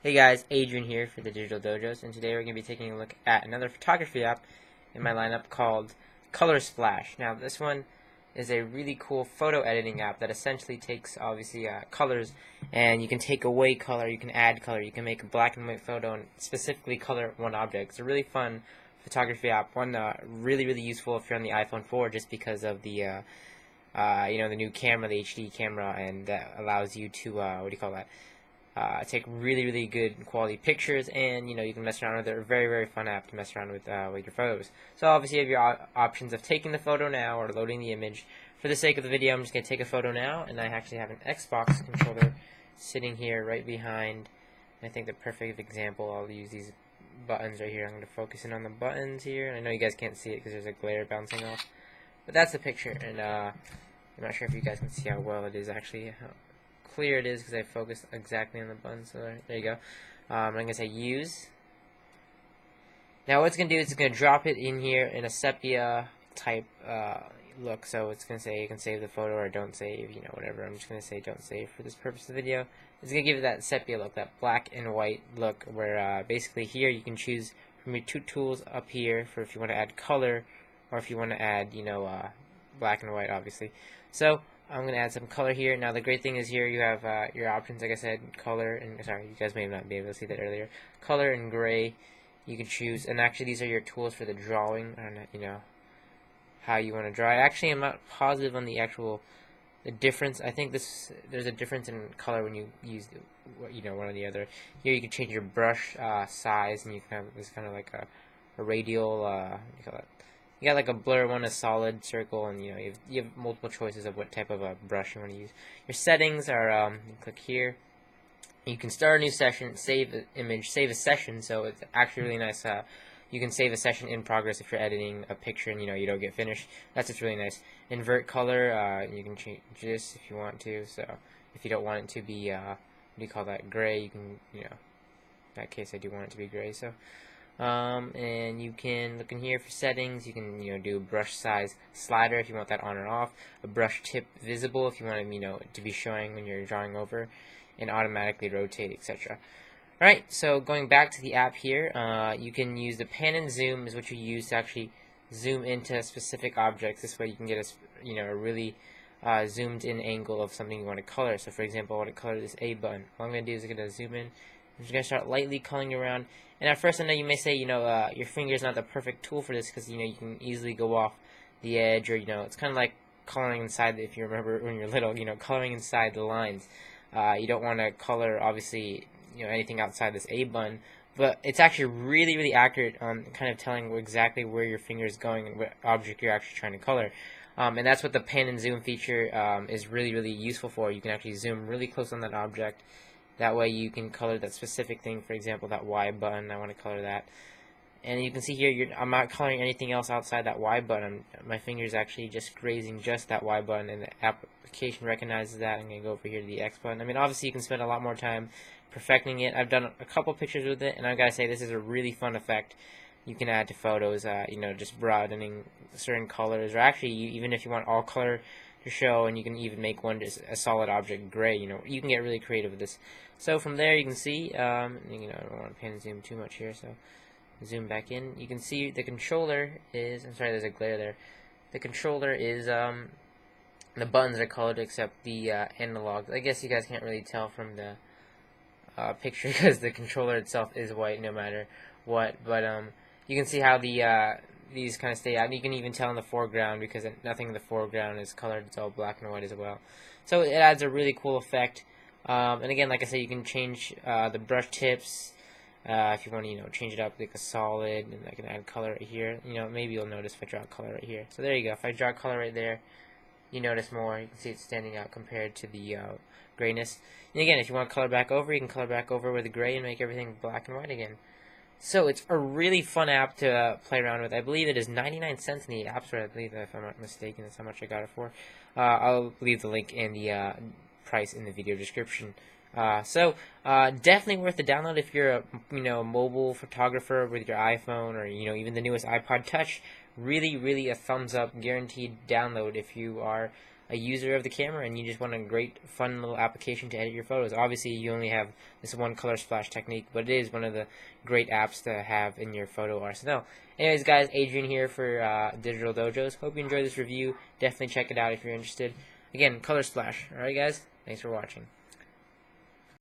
Hey guys, Adrian here for the Digital Dojos, and today we're going to be taking a look at another photography app in my lineup called Color Splash. Now this one is a really cool photo editing app that essentially takes obviously colors, and you can take away color, you can add color, you can make a black and white photo and specifically color one object. It's a really fun photography app, one really useful if you're on the iPhone 4 just because of the the new camera, the HD camera, and that allows you to take really good quality pictures, and you can mess around with it. A very fun app to mess around with your photos. So obviously you have your options of taking the photo now or loading the image. For the sake of the video, I'm just going to take a photo now, and I actually have an Xbox controller sitting here right behind. I think the perfect example, I'll use these buttons right here. I'm going to focus in on the buttons here, and I know you guys can't see it because there's a glare bouncing off, but that's the picture. And I'm not sure if you guys can see how well it is actually, how clear it is, because I focused exactly on the button. So there you go. I'm going to say use. Now what it's going to do is it's going to drop it in here in a sepia type look. So it's going to say you can save the photo or don't save, whatever. I'm just going to say don't save for this purpose of the video. It's going to give it that sepia look, that black and white look, where basically here you can choose from your two tools up here for if you want to add color or if you want to add, black and white, obviously. So I'm going to add some color here. Now the great thing is here you have your options, like I said, color, and sorry, you guys may not be able to see that earlier. Color and gray, you can choose, and actually these are your tools for the drawing, on how you want to draw. Actually, I'm not positive on the difference. I think there's a difference in color when you use one or the other. Here you can change your brush size, and you can have this kind of like a radial, what do you call it? You got like a blur one, a solid circle, and you have multiple choices of what type of a brush you want to use. Your settings are you click here. You can start a new session, save an image, save a session. So it's actually really nice. You can save a session in progress if you're editing a picture and you don't get finished. That's just really nice. Invert color. You can change this if you want to. So if you don't want it to be what do you call that, gray, you can in that case I do want it to be gray. So. And you can look in here for settings. You can do a brush size slider if you want that on or off, a brush tip visible if you want to be showing when you're drawing over, and automatically rotate, etc. Alright, so going back to the app here, you can use the pan and zoom is what you use to actually zoom into specific objects. This way you can get a really zoomed in angle of something you want to color. So for example, I want to color this A button. All I'm going to do is I'm going to zoom in. I'm just going to start lightly coloring around. And at first I know you may say, your finger is not the perfect tool for this because, you can easily go off the edge, or, it's kind of like coloring inside, if you remember when you're little, coloring inside the lines. You don't want to color, obviously, anything outside this A button, but it's actually really accurate on kind of telling exactly where your finger is going and what object you're actually trying to color. And that's what the pan and zoom feature is really useful for. You can actually zoom really close on that object. That way you can color that specific thing. For example, that Y button, I want to color that. And you can see here, I'm not coloring anything else outside that Y button. My finger is actually just grazing just that Y button, and the application recognizes that. I'm going to go over here to the X button. I mean, obviously you can spend a lot more time perfecting it. I've done a couple pictures with it, and I've got to say this is a really fun effect you can add to photos, just broadening certain colors, or actually even if you want all color to show, and you can even make one just a solid object gray. You can get really creative with this. So from there you can see, I don't want to pan and zoom too much here, so zoom back in. You can see the controller is, I'm sorry, there's a glare there. The controller is, the buttons are colored except the analog. I guess you guys can't really tell from the picture because the controller itself is white no matter what, but you can see how these kind of stay out, and you can even tell in the foreground because nothing in the foreground is colored. It's all black and white as well. So it adds a really cool effect. And again, like I said, you can change the brush tips if you want to, change it up like a solid, and I can add color right here. Maybe you'll notice if I draw a color right here. So there you go. If I draw a color right there, you notice more. You can see it's standing out compared to the grayness. And again, if you want to color back over, you can color back over with the gray and make everything black and white again. So it's a really fun app to play around with. I believe it is 99 cents in the App Store. I believe, if I'm not mistaken, that's how much I got it for. I'll leave the link and the price in the video description. Definitely worth the download if you're a mobile photographer with your iPhone, or even the newest iPod Touch. Really a thumbs up, guaranteed download if you are a user of the camera and you just want a great, fun little application to edit your photos. Obviously, you only have this one color splash technique, but it is one of the great apps to have in your photo arsenal. Anyways, guys, Adrian here for Digital Dojos. Hope you enjoyed this review. Definitely check it out if you're interested. Again, color splash. Alright, guys? Thanks for watching.